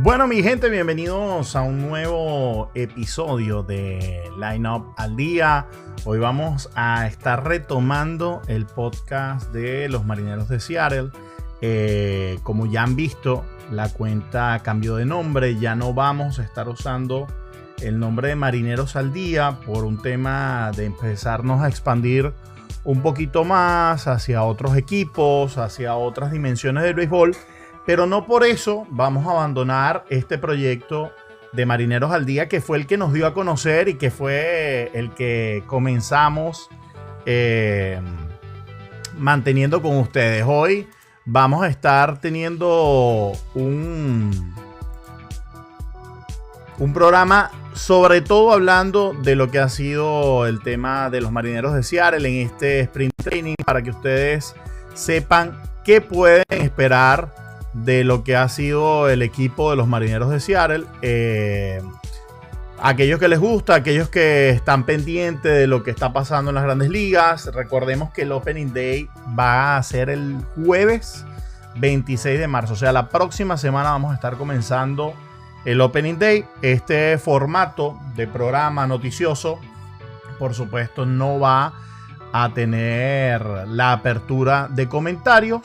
Bueno, mi gente, bienvenidos a un nuevo episodio de Line Up al Día. Hoy vamos a estar retomando el podcast de los Marineros de Seattle. Como ya han visto, la cuenta cambió de nombre. Ya no vamos a estar usando el nombre de Marineros al Día por un tema de empezarnos a expandir un poquito más hacia otros equipos, hacia otras dimensiones del béisbol. Pero no por eso vamos a abandonar este proyecto de Marineros al Día, que fue el que nos dio a conocer y que fue el que comenzamos manteniendo con ustedes. Hoy vamos a estar teniendo un programa sobre todo hablando de lo que ha sido el tema de los Marineros de Seattle en este Sprint Training, para que ustedes sepan qué pueden esperar de lo que ha sido el equipo de los Marineros de Seattle. Aquellos que les gusta, aquellos que están pendientes de lo que está pasando en las grandes ligas, recordemos que el Opening Day va a ser el jueves 26 de marzo, o sea, la próxima semana vamos a estar comenzando el Opening Day. Este formato de programa noticioso, por supuesto, no va a tener la apertura de comentarios.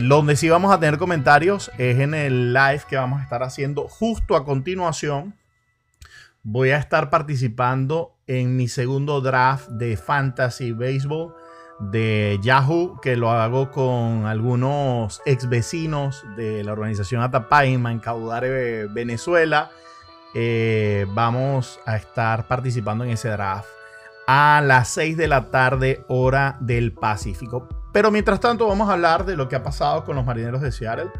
Donde sí vamos a tener comentarios es en el live que vamos a estar haciendo justo a continuación. Voy a estar participando en mi segundo draft de Fantasy Baseball de Yahoo, que lo hago con algunos ex vecinos de la organización Atapaima en Caudare, Venezuela. Vamos a estar participando en ese draft a las 6 de la tarde, hora del Pacífico. Pero mientras tanto vamos a hablar de lo que ha pasado con los Marineros de Seattle.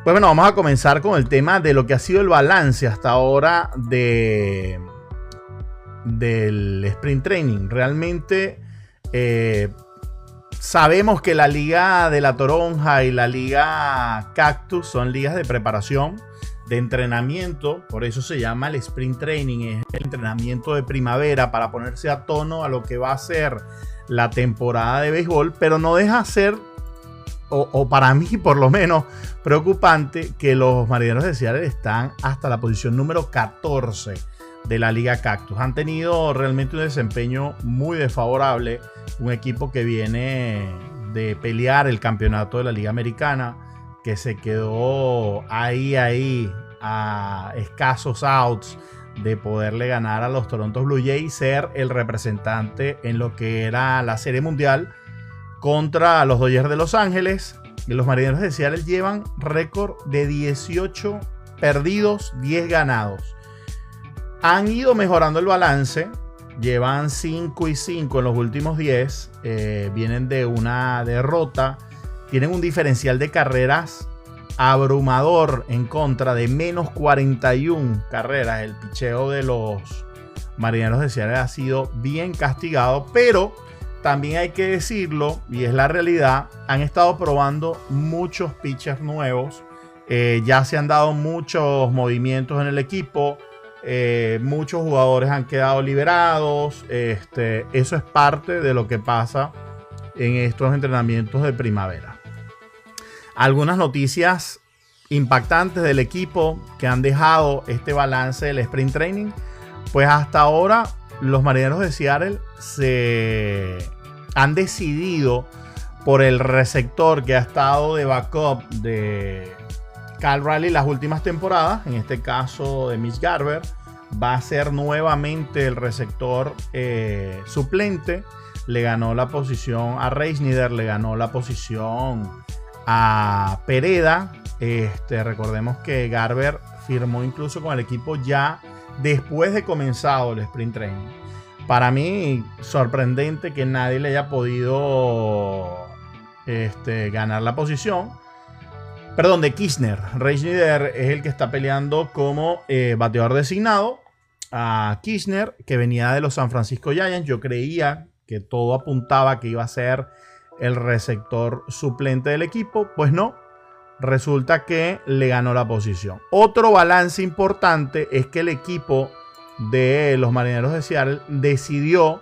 Pues bueno, vamos a comenzar con el tema de lo que ha sido el balance hasta ahora del Sprint Training. Realmente sabemos que la Liga de la Toronja y la Liga Cactus son ligas de preparación, de entrenamiento. Por eso se llama el Sprint Training. Es el entrenamiento de primavera para ponerse a tono a lo que va a ser la temporada de béisbol, pero no deja ser, o para mí por lo menos, preocupante que los Marineros de Seattle están hasta la posición número 14 de la Liga Cactus. Han tenido realmente un desempeño muy desfavorable, un equipo que viene de pelear el campeonato de la Liga Americana, que se quedó ahí a escasos outs de poderle ganar a los Toronto Blue Jays y ser el representante en lo que era la Serie Mundial contra los Dodgers de Los Ángeles. Y los Marineros de Seattle llevan récord de 18 perdidos, 10 ganados. Han ido mejorando el balance, llevan 5-5 en los últimos 10, vienen de una derrota, tienen un diferencial de carreras abrumador en contra de menos 41 carreras. El picheo de los Marineros de Seattle ha sido bien castigado, pero también hay que decirlo, y es la realidad, han estado probando muchos pitchers nuevos. Ya se han dado muchos movimientos en el equipo, muchos jugadores han quedado liberados. Eso es parte de lo que pasa en estos entrenamientos de primavera. Algunas noticias impactantes del equipo que han dejado este balance del Sprint Training. Pues hasta ahora los Marineros de Seattle se han decidido por el receptor que ha estado de backup de Cal Raleigh las últimas temporadas. En este caso de Mitch Garver va a ser nuevamente el receptor suplente. Le ganó la posición a Reisnider, le ganó la posición a Pereda. Recordemos que Garver firmó incluso con el equipo ya después de comenzado el Sprint Training. Para mí, sorprendente que nadie le haya podido ganar la posición. Perdón, de Kirchner. Reisnider es el que está peleando como bateador designado a Kirchner, que venía de los San Francisco Giants. Yo creía que todo apuntaba que iba a ser el receptor suplente del equipo. Pues no, resulta que le ganó la posición. Otro balance importante es que el equipo de los Marineros de Seattle decidió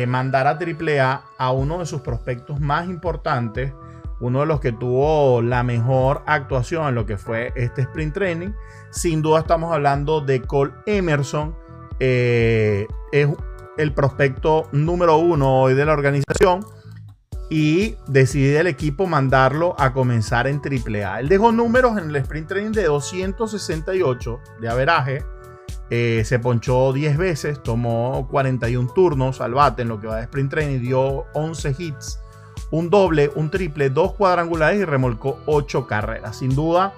mandar a AAA a uno de sus prospectos más importantes, uno de los que tuvo la mejor actuación en lo que fue este sprint training. Sin duda estamos hablando de Cole Emerson. Es el prospecto número 1 hoy de la organización. Y decide el equipo mandarlo a comenzar en AAA. Él dejó números en el sprint training de 268 de averaje. Se ponchó 10 veces, tomó 41 turnos al bate en lo que va de sprint training, dio 11 hits, un doble, un triple, 2 cuadrangulares y remolcó 8 carreras. Sin duda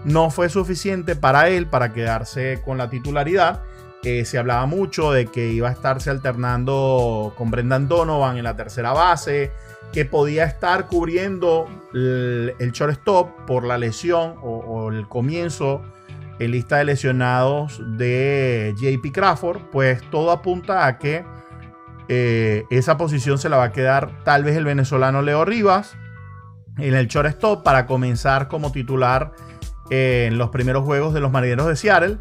no fue suficiente para él para quedarse con la titularidad. Se hablaba mucho de que iba a estarse alternando con Brendan Donovan en la tercera base, que podía estar cubriendo el shortstop por la lesión o el comienzo en lista de lesionados de JP Crawford. Pues todo apunta a que esa posición se la va a quedar tal vez el venezolano Leo Rivas en el shortstop para comenzar como titular en los primeros juegos de los Marineros de Seattle.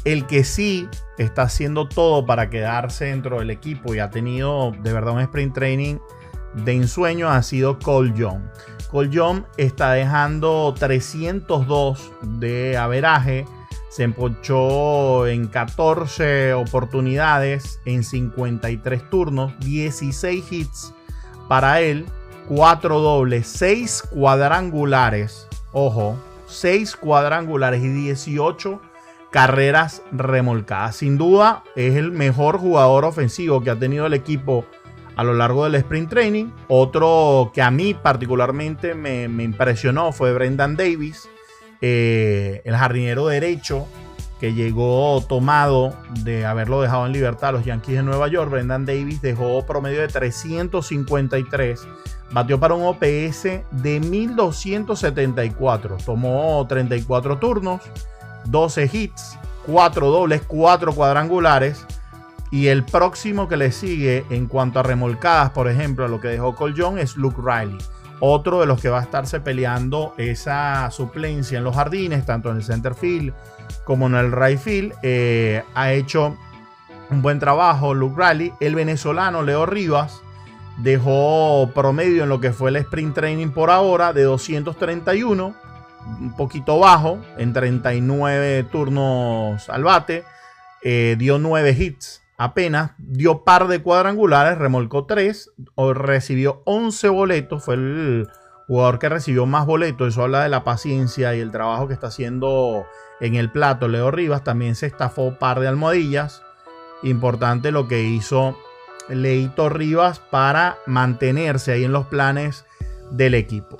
El que sí está haciendo todo para quedarse dentro del equipo y ha tenido de verdad un sprint training de ensueño ha sido Cole Young. Cole Young está dejando 302 de averaje. Se emponchó en 14 oportunidades en 53 turnos, 16 hits para él, 4 dobles, 6 cuadrangulares. Ojo, 6 cuadrangulares y 18 carreras remolcadas. Sin duda es el mejor jugador ofensivo que ha tenido el equipo a lo largo del sprint training. Otro que a mí particularmente me impresionó fue Brendan Davis, el jardinero derecho que llegó tomado de haberlo dejado en libertad a los Yankees de Nueva York. Brendan Davis dejó promedio de 353, batió para un OPS de 1274, tomó 34 turnos, 12 hits, 4 dobles, 4 cuadrangulares. Y el próximo que le sigue en cuanto a remolcadas, por ejemplo, a lo que dejó Cole Young, es Luke Riley. Otro de los que va a estarse peleando esa suplencia en los jardines, tanto en el center field como en el right field. Ha hecho un buen trabajo Luke Riley. El venezolano Leo Rivas dejó promedio en lo que fue el sprint training por ahora de 231. Un poquito bajo, en 39 turnos al bate. Dio 9 hits. Apenas dio par de cuadrangulares, remolcó 3, recibió 11 boletos, fue el jugador que recibió más boletos. Eso habla de la paciencia y el trabajo que está haciendo en el plato Leo Rivas. También se estafó par de almohadillas. Importante lo que hizo Leito Rivas para mantenerse ahí en los planes del equipo.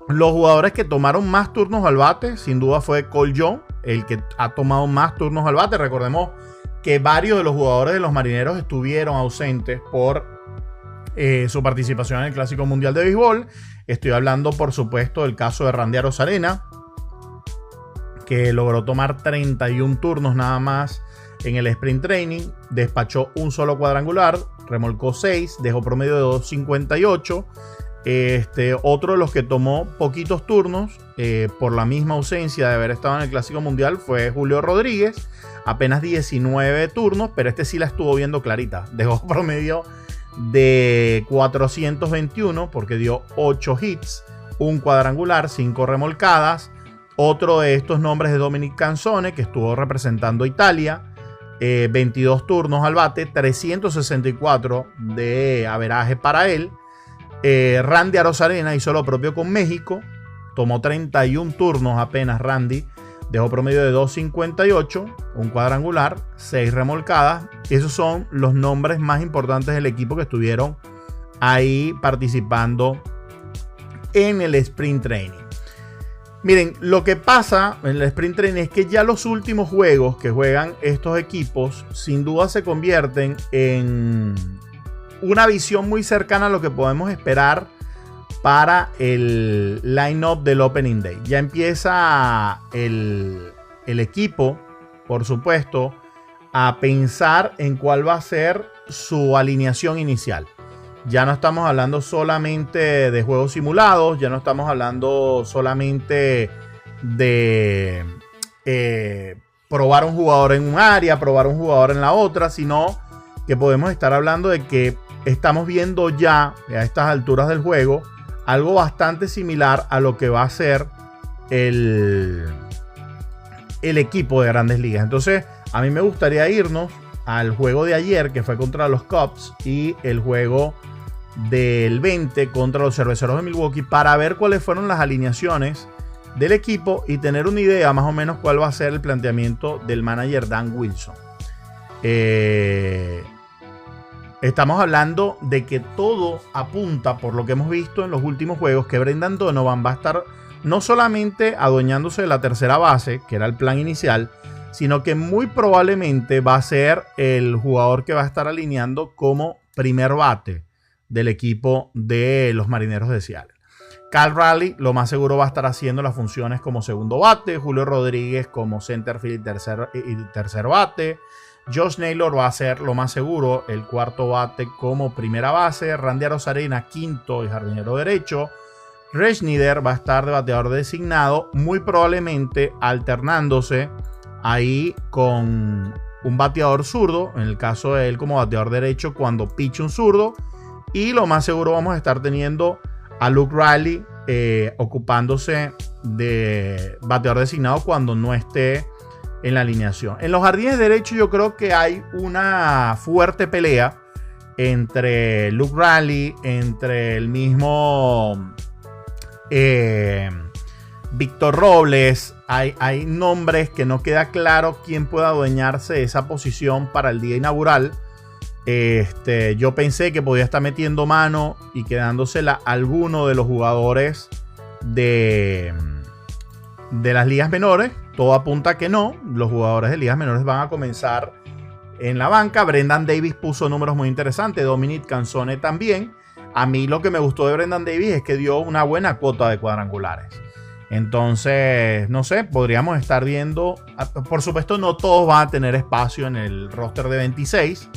Los jugadores que tomaron más turnos al bate, sin duda fue Cole Young, el que ha tomado más turnos al bate. Recordemos que varios de los jugadores de los Marineros estuvieron ausentes por su participación en el Clásico Mundial de Béisbol. Estoy hablando, por supuesto, del caso de Randy Arozarena, que logró tomar 31 turnos nada más en el sprint training. Despachó un solo cuadrangular, remolcó 6, dejó promedio de 2.58. Otro de los que tomó poquitos turnos por la misma ausencia de haber estado en el Clásico Mundial fue Julio Rodríguez. Apenas 19 turnos, pero sí la estuvo viendo clarita. Dejó promedio de 421 porque dio 8 hits, un cuadrangular, 5 remolcadas. Otro de estos nombres de Dominic Canzone, que estuvo representando a Italia. 22 turnos al bate, 364 de averaje para él. Randy Arozarena hizo lo propio con México. Tomó 31 turnos apenas Randy. Dejó promedio de 2.58, un cuadrangular, 6 remolcadas. Esos son los nombres más importantes del equipo que estuvieron ahí participando en el sprint training. Miren, lo que pasa en el sprint training es que ya los últimos juegos que juegan estos equipos sin duda se convierten en una visión muy cercana a lo que podemos esperar para el line-up del Opening Day. Ya empieza el equipo, por supuesto, a pensar en cuál va a ser su alineación inicial. Ya no estamos hablando solamente de juegos simulados, ya no estamos hablando solamente de probar un jugador en un área, probar un jugador en la otra, sino que podemos estar hablando de que estamos viendo ya a estas alturas del juego algo bastante similar a lo que va a ser el equipo de Grandes Ligas. Entonces, a mí me gustaría irnos al juego de ayer, que fue contra los Cubs, y el juego del 20 contra los Cerveceros de Milwaukee, para ver cuáles fueron las alineaciones del equipo y tener una idea más o menos cuál va a ser el planteamiento del manager Dan Wilson. Estamos hablando de que todo apunta, por lo que hemos visto en los últimos juegos, que Brendan Donovan va a estar no solamente adueñándose de la tercera base, que era el plan inicial, sino que muy probablemente va a ser el jugador que va a estar alineando como primer bate del equipo de los Marineros de Seattle. Cal Raleigh lo más seguro va a estar haciendo las funciones como segundo bate, Julio Rodríguez como centerfield y tercer bate, Josh Naylor va a ser lo más seguro el cuarto bate como primera base, Randy Arozarena quinto y jardinero derecho, Reg Snider va a estar de bateador designado, muy probablemente alternándose ahí con un bateador zurdo, en el caso de él como bateador derecho cuando piche un zurdo, y lo más seguro vamos a estar teniendo a Luke Riley ocupándose de bateador designado cuando no esté en la alineación. En los jardines derechos yo creo que hay una fuerte pelea entre Luke Riley, entre el mismo Víctor Robles. Hay nombres que no queda claro quién pueda adueñarse de esa posición para el día inaugural. Yo pensé que podía estar metiendo mano y quedándosela a alguno de los jugadores de las ligas menores. Todo apunta a que no. Los jugadores de ligas menores van a comenzar en la banca. Brendan Davis puso números muy interesantes. Dominic Canzone también. A mí lo que me gustó de Brendan Davis es que dio una buena cuota de cuadrangulares. Entonces, no sé, podríamos estar viendo. Por supuesto, no todos van a tener espacio en el roster de 26.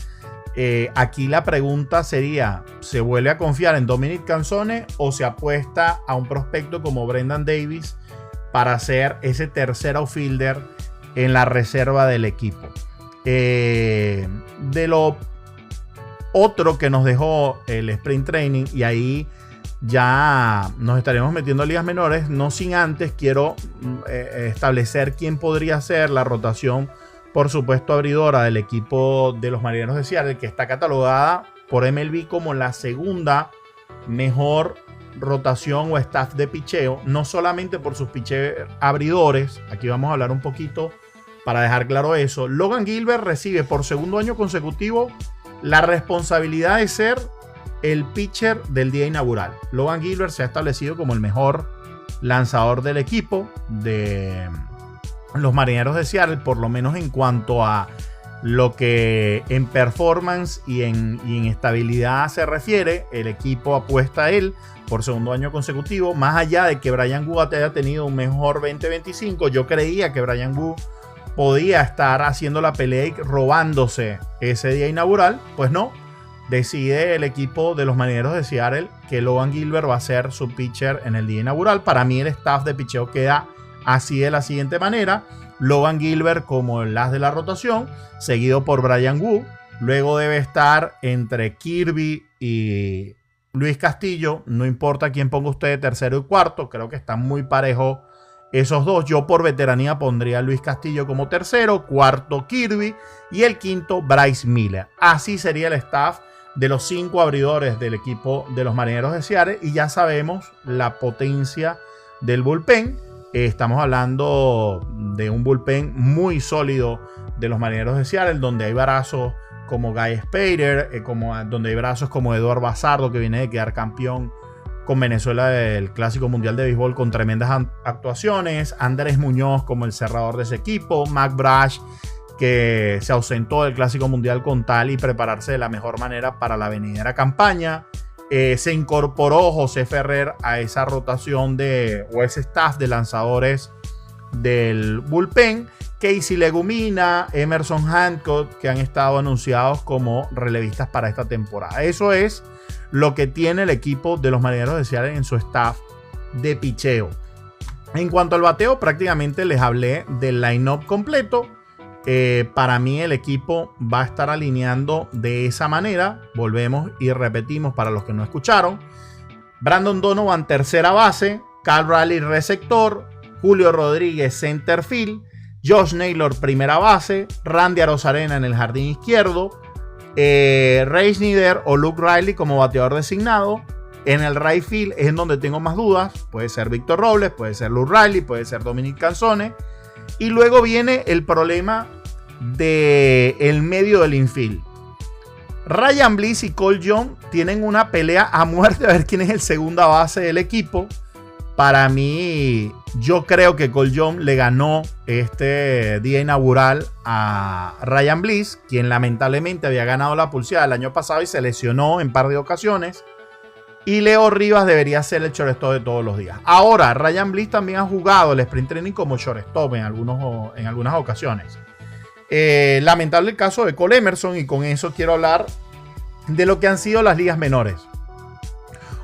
Aquí la pregunta sería: ¿se vuelve a confiar en Dominic Canzone o se apuesta a un prospecto como Brendan Davis para ser ese tercer outfielder en la reserva del equipo? De lo otro que nos dejó el Sprint Training, y ahí ya nos estaremos metiendo a ligas menores, no sin antes quiero establecer quién podría ser la rotación, por supuesto, abridora del equipo de los Marineros de Seattle, que está catalogada por MLB como la segunda mejor rotación o staff de picheo, no solamente por sus abridores. Aquí vamos a hablar un poquito para dejar claro eso. Logan Gilbert recibe por segundo año consecutivo la responsabilidad de ser el pitcher del día inaugural. Logan Gilbert se ha establecido como el mejor lanzador del equipo de los Marineros de Seattle, por lo menos en cuanto a lo que en performance y en estabilidad se refiere. El equipo apuesta a él por segundo año consecutivo. Más allá de que Bryan Woo haya tenido un mejor 2025, yo creía que Bryan Woo podía estar haciendo la pelea y robándose ese día inaugural. Pues no, decide el equipo de los Marineros de Seattle que Logan Gilbert va a ser su pitcher en el día inaugural. Para mí el staff de picheo queda así de la siguiente manera: Logan Gilbert como el as de la rotación, seguido por Bryan Woo. Luego debe estar entre Kirby y Luis Castillo. No importa quién ponga usted tercero y cuarto, creo que están muy parejos esos dos. Yo por veteranía pondría a Luis Castillo como tercero, cuarto Kirby y el quinto Bryce Miller. Así sería el staff de los 5 abridores del equipo de los Marineros de Seattle, y ya sabemos la potencia del bullpen. Estamos hablando de un bullpen muy sólido de los Marineros de Seattle, donde hay brazos como Guy Spader, donde hay brazos como Eduard Bazardo, que viene de quedar campeón con Venezuela del Clásico Mundial de Béisbol con tremendas actuaciones, Andrés Muñoz como el cerrador de ese equipo, Mac Brash, que se ausentó del Clásico Mundial con tal y prepararse de la mejor manera para la venidera campaña. Se incorporó José Ferrer a esa rotación o ese staff de lanzadores del bullpen. Casey Legumina, Emerson Hancock, que han estado anunciados como relevistas para esta temporada. Eso es lo que tiene el equipo de los Marineros de Seattle en su staff de picheo. En cuanto al bateo, prácticamente les hablé del line-up completo. Para mí el equipo va a estar alineando de esa manera. Volvemos y repetimos para los que no escucharon. Brandon Donovan, tercera base. Cal Raleigh, receptor. Julio Rodríguez, center field. Josh Naylor, primera base. Randy Arozarena en el jardín izquierdo. Ray Snider o Luke Riley como bateador designado. En el right field es en donde tengo más dudas. Puede ser Víctor Robles, puede ser Luke Riley, puede ser Dominic Canzone. Y luego viene el problema del medio del infield. Ryan Bliss y Cole Young tienen una pelea a muerte a ver quién es el segunda base del equipo. Para mí, yo creo que Cole Young le ganó este día inaugural a Ryan Bliss, quien lamentablemente había ganado la pulseada el año pasado y se lesionó en par de ocasiones. Y Leo Rivas debería ser el shortstop de todos los días. Ahora, Ryan Bliss también ha jugado el sprint training como shortstop en algunas ocasiones. Lamentable el caso de Cole Emerson, y con eso quiero hablar de lo que han sido las ligas menores.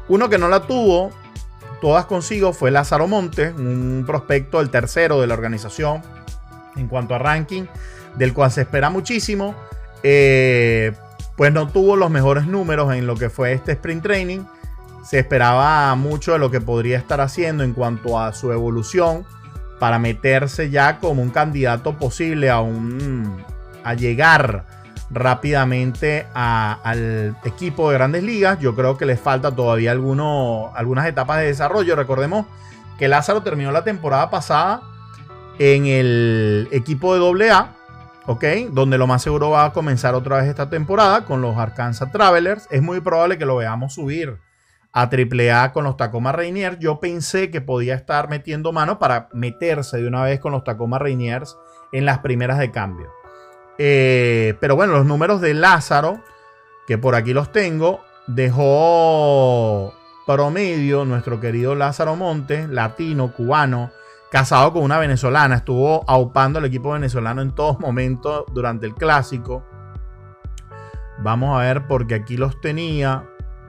Uno que no la tuvo todas consigo fue Lázaro Montes, un prospecto, el tercero de la organización en cuanto a ranking, del cual se espera muchísimo. Pues no tuvo los mejores números en lo que fue este sprint training. Se esperaba mucho de lo que podría estar haciendo en cuanto a su evolución para meterse ya como un candidato posible a llegar rápidamente al equipo de Grandes Ligas. Yo creo que les falta todavía algunas etapas de desarrollo. Recordemos que Lázaro terminó la temporada pasada en el equipo de AA, ¿ok? Donde lo más seguro va a comenzar otra vez esta temporada con los Arkansas Travelers. Es muy probable que lo veamos subir a AAA con los Tacoma Rainiers. Yo pensé que podía estar metiendo mano para meterse de una vez con los Tacoma Rainiers en las primeras de cambio. Pero bueno, los números de Lázaro, que por aquí los tengo, dejó promedio nuestro querido Lázaro Montes, latino, cubano, casado con una venezolana. Estuvo aupando al equipo venezolano en todos momentos durante el clásico. Vamos a ver porque aquí los tenía.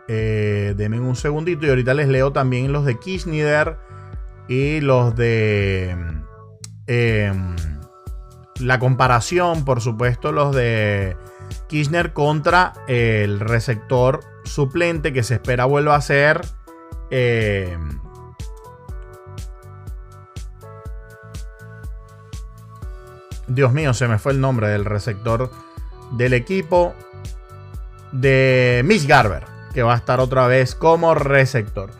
Denme un segundito y ahorita les leo también los de Kirchner y los de la comparación, por supuesto, los de Kirchner contra el receptor suplente que se espera vuelva a ser Dios mío, se me fue el nombre del receptor del equipo, de Mitch Garver, que va a estar otra vez como receptor.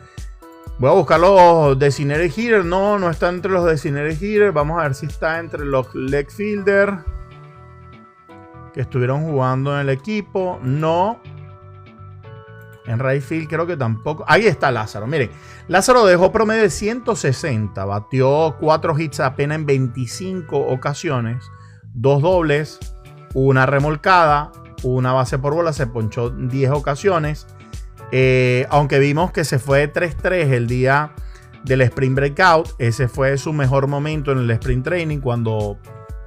Voy a buscar los designated hitters. No está entre los designated hitters. Vamos a ver si está entre los leg fielder que estuvieron jugando en el equipo. No. En right field creo que tampoco. Ahí está Lázaro. Miren, Lázaro dejó promedio de 160. Batió 4 hits apenas en 25 ocasiones. 2 dobles, una remolcada, una base por bola. Se ponchó 10 ocasiones. Aunque vimos que se fue de 3-3 el día del Sprint Breakout. Ese fue su mejor momento en el Sprint Training, cuando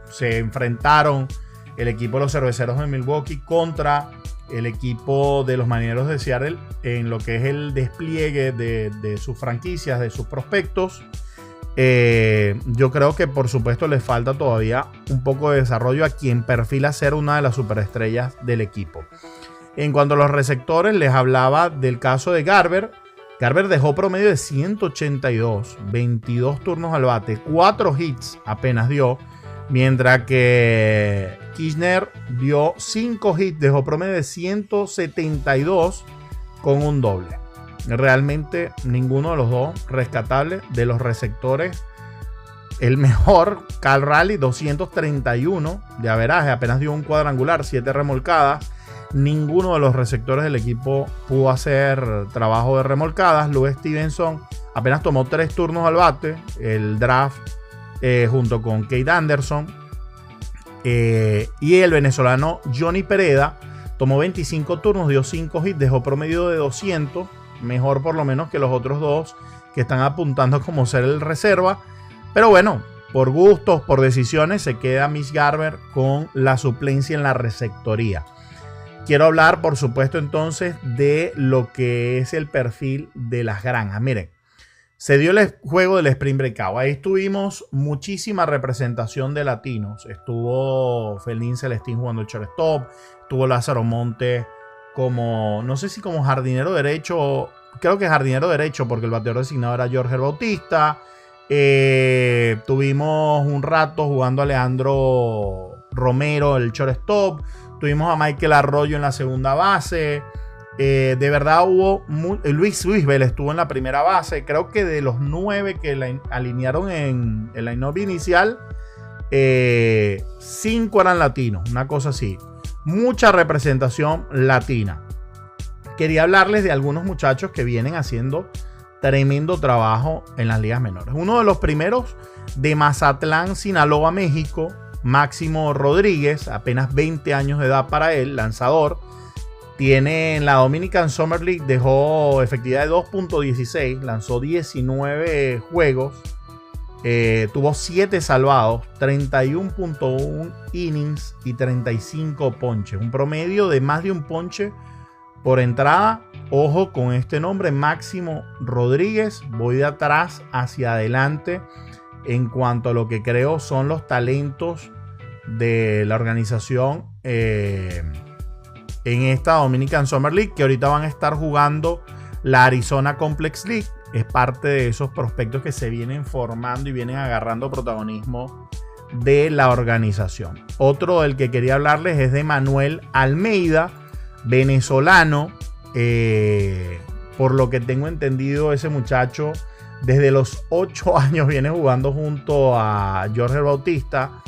se enfrentaron el equipo de los Cerveceros de Milwaukee contra el equipo de los Marineros de Seattle en lo que es el despliegue de sus franquicias, de sus prospectos. Yo creo que por supuesto les falta todavía un poco de desarrollo a quien perfila ser una de las superestrellas del equipo. En cuanto a los receptores, les hablaba del caso de Garver. Garver dejó promedio de 182, 22 turnos al bate, 4 hits apenas dio, mientras que Kirchner dio 5 hits, dejó promedio de 172 con un doble. Realmente ninguno de los dos rescatables de los receptores. El mejor, Cal Raleigh, 231 de averaje, apenas dio un cuadrangular, 7 remolcadas. Ninguno de los receptores del equipo pudo hacer trabajo de remolcadas. Luis Stevenson apenas tomó 3 turnos al bate, el draft junto con Kate Anderson. Y el venezolano Johnny Pereda tomó 25 turnos, dio 5 hits, dejó promedio de 200. Mejor por lo menos que los otros dos que están apuntando como ser el reserva. Pero bueno, por gustos, por decisiones, se queda Mitch Garver con la suplencia en la receptoría. Quiero hablar, por supuesto, entonces de lo que es el perfil de las granjas. Miren, se dio el juego del Spring Breakout. Ahí tuvimos muchísima representación de latinos. Estuvo Felín Celestín jugando el shortstop. Estuvo Lázaro Montes como, no sé si como jardinero derecho creo que jardinero derecho, porque el bateador designado era Jorge Bautista. Tuvimos un rato jugando a Alejandro Romero, el shortstop. Tuvimos a Michael Arroyo en la segunda base. De verdad hubo Luis Vélez estuvo en la primera base. Creo que de los 9 que la alinearon en el line-up inicial, 5 eran latinos, una cosa así. Mucha representación latina. Quería hablarles de algunos muchachos que vienen haciendo tremendo trabajo en las ligas menores. Uno de los primeros, de Mazatlán, Sinaloa, México, Máximo Rodríguez, apenas 20 años de edad para él, lanzador. Tiene en la Dominican Summer League, dejó efectividad de 2.16, lanzó 19 juegos, tuvo 7 salvados, 31.1 innings y 35 ponches. Un promedio de más de un ponche por entrada. Ojo con este nombre, Máximo Rodríguez. Voy de atrás hacia adelante en cuanto a lo que creo son los talentos de la organización en esta Dominican Summer League, que ahorita van a estar jugando la Arizona Complex League. Es parte de esos prospectos que se vienen formando y vienen agarrando protagonismo de la organización. Otro del que quería hablarles es de Manuel Almeida, venezolano. Por lo que tengo entendido, ese muchacho desde los 8 años viene jugando junto a Jorge Bautista.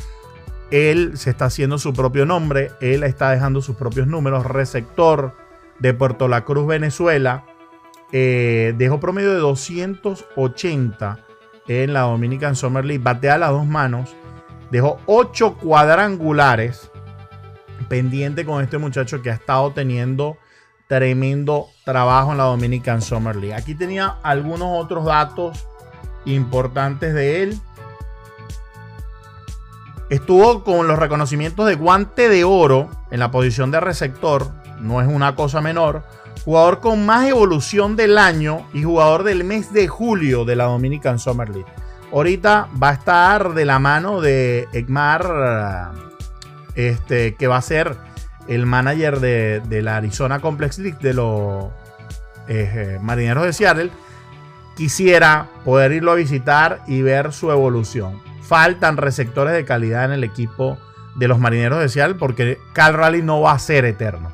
Él se está haciendo su propio nombre, él está dejando sus propios números. Receptor de Puerto La Cruz, Venezuela. Dejó promedio de 280 en la Dominican Summer League. Batea a las 2 manos. Dejó 8 cuadrangulares. Pendiente con este muchacho que ha estado teniendo tremendo trabajo en la Dominican Summer League. Aquí tenía algunos otros datos importantes de él. Estuvo con los reconocimientos de guante de oro en la posición de receptor. No es una cosa menor. Jugador con más evolución del año y jugador del mes de julio de la Dominican Summer League. Ahorita va a estar de la mano de Ekmar, que va a ser el manager de la Arizona Complex League de los Marineros de Seattle. Quisiera poder irlo a visitar y ver su evolución. Faltan receptores de calidad en el equipo de los Marineros de Seattle, porque Cal Raleigh no va a ser eterno.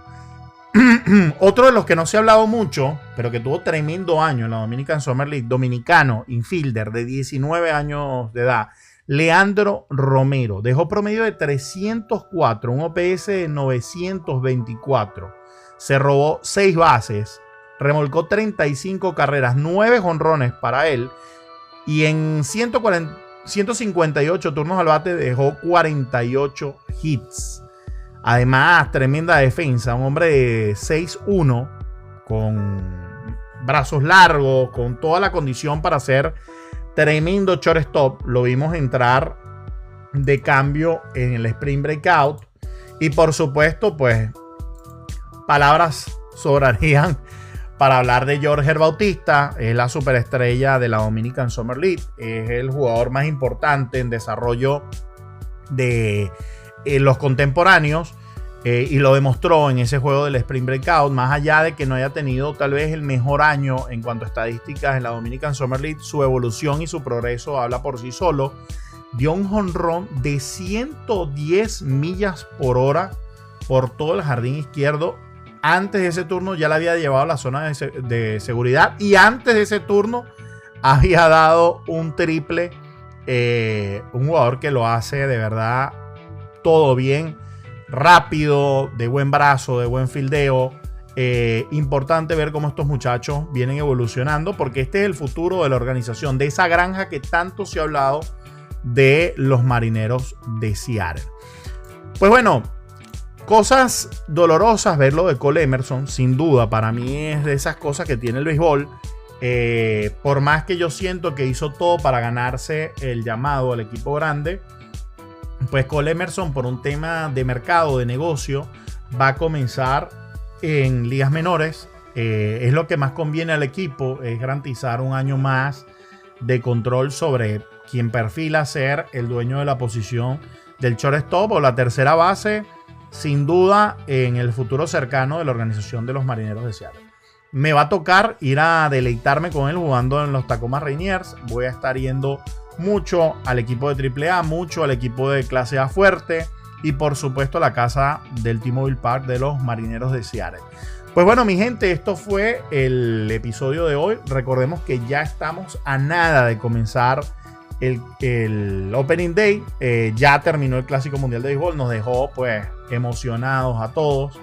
Otro de los que no se ha hablado mucho, pero que tuvo tremendo año en la Dominican Summer League, dominicano, infielder de 19 años de edad, Leandro Romero. Dejó promedio de 304, un OPS de 924. Se robó 6 bases, remolcó 35 carreras, 9 jonrones para él. Y en 158 turnos al bate dejó 48 hits. Además, tremenda defensa. Un hombre de 6'1", con brazos largos, con toda la condición para ser tremendo shortstop. Lo vimos entrar de cambio en el Spring Breakout. Y por supuesto, pues, palabras sobrarían para hablar de Jorge Bautista. Es la superestrella de la Dominican Summer League. Es el jugador más importante en desarrollo de los contemporáneos. Y lo demostró en ese juego del Spring Breakout. Más allá de que no haya tenido tal vez el mejor año en cuanto a estadísticas en la Dominican Summer League, su evolución y su progreso habla por sí solo. Dio un jonrón de 110 millas por hora por todo el jardín izquierdo. Antes de ese turno ya la había llevado a la zona de seguridad. Y antes de ese turno había dado un triple. Un jugador que lo hace de verdad todo bien. Rápido, de buen brazo, de buen fildeo. Importante ver cómo estos muchachos vienen evolucionando, porque este es el futuro de la organización, de esa granja que tanto se ha hablado de los Marineros de Seattle. Pues bueno, cosas dolorosas verlo de Cole Emerson, sin duda. Para mí es de esas cosas que tiene el béisbol. Por más que yo siento que hizo todo para ganarse el llamado al equipo grande, pues Cole Emerson, por un tema de mercado, de negocio, va a comenzar en ligas menores. Es lo que más conviene al equipo, es garantizar un año más de control sobre quien perfila ser el dueño de la posición del shortstop o la tercera base, sin duda, en el futuro cercano de la organización de los Marineros de Seattle. me va a tocar ir a deleitarme con él jugando en los Tacoma Rainiers. Voy a estar yendo mucho al equipo de AAA, mucho al equipo de clase A fuerte y por supuesto a la casa del T-Mobile Park de los Marineros de Seattle. Pues bueno, mi gente, esto fue el episodio de hoy. Recordemos que ya estamos a nada de comenzar el Opening Day. Ya terminó el Clásico Mundial de Béisbol, nos dejó pues emocionados a todos.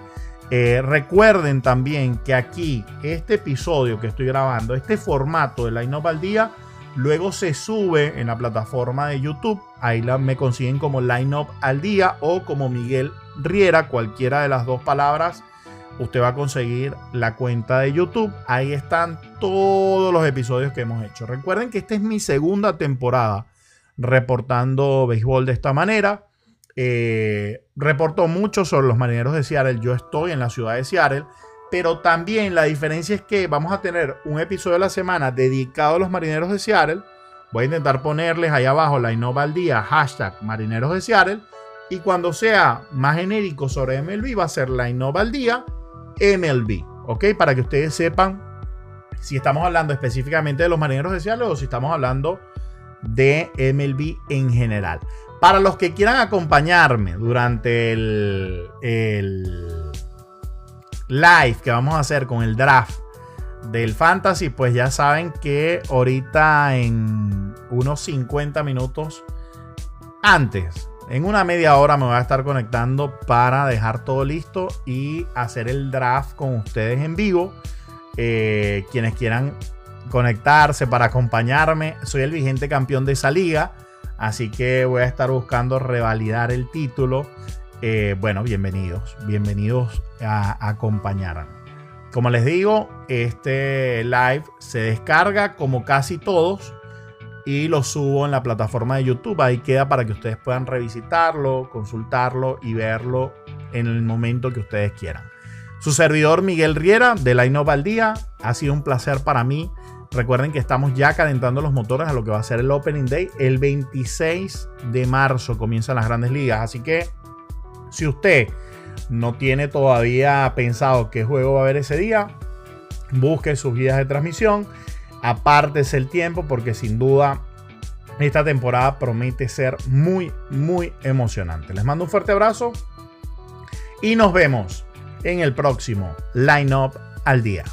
Recuerden también que aquí este episodio que estoy grabando, este formato de Line Up al Día, luego se sube en la plataforma de YouTube. Ahí me consiguen como Line Up al Día o como Miguel Riera, cualquiera de las dos palabras. Usted va a conseguir la cuenta de YouTube. Ahí están todos los episodios que hemos hecho. Recuerden que esta es mi segunda temporada reportando béisbol de esta manera. Reporto mucho sobre los Marineros de Seattle. Yo estoy en la ciudad de Seattle. Pero también la diferencia es que vamos a tener un episodio a la semana dedicado a los Marineros de Seattle. Voy a intentar ponerles ahí abajo Line Up al Día, hashtag Marineros de Seattle. Y cuando sea más genérico sobre MLB va a ser Line Up al Día MLB, ¿ok? Para que ustedes sepan si estamos hablando específicamente de los Marineros de Seattle o si estamos hablando de MLB en general. Para los que quieran acompañarme durante el live que vamos a hacer con el draft del Fantasy, pues ya saben que ahorita en unos 50 minutos antes, en una media hora me voy a estar conectando para dejar todo listo y hacer el draft con ustedes en vivo. Quienes quieran conectarse para acompañarme, soy el vigente campeón de esa liga, así que voy a estar buscando revalidar el título. Bueno, bienvenidos a acompañarme. Como les digo, este live se descarga como casi todos y lo subo en la plataforma de YouTube. Ahí queda para que ustedes puedan revisitarlo, consultarlo y verlo en el momento que ustedes quieran. Su servidor Miguel Riera de Line Up al Día. Ha sido un placer para mí. Recuerden que estamos ya calentando los motores a lo que va a ser el Opening Day. El 26 de marzo comienzan las Grandes Ligas. Así que si usted no tiene todavía pensado qué juego va a haber ese día, busque sus guías de transmisión. Apártese el tiempo porque sin duda esta temporada promete ser muy, muy emocionante. Les mando un fuerte abrazo y nos vemos en el próximo Line Up al Día.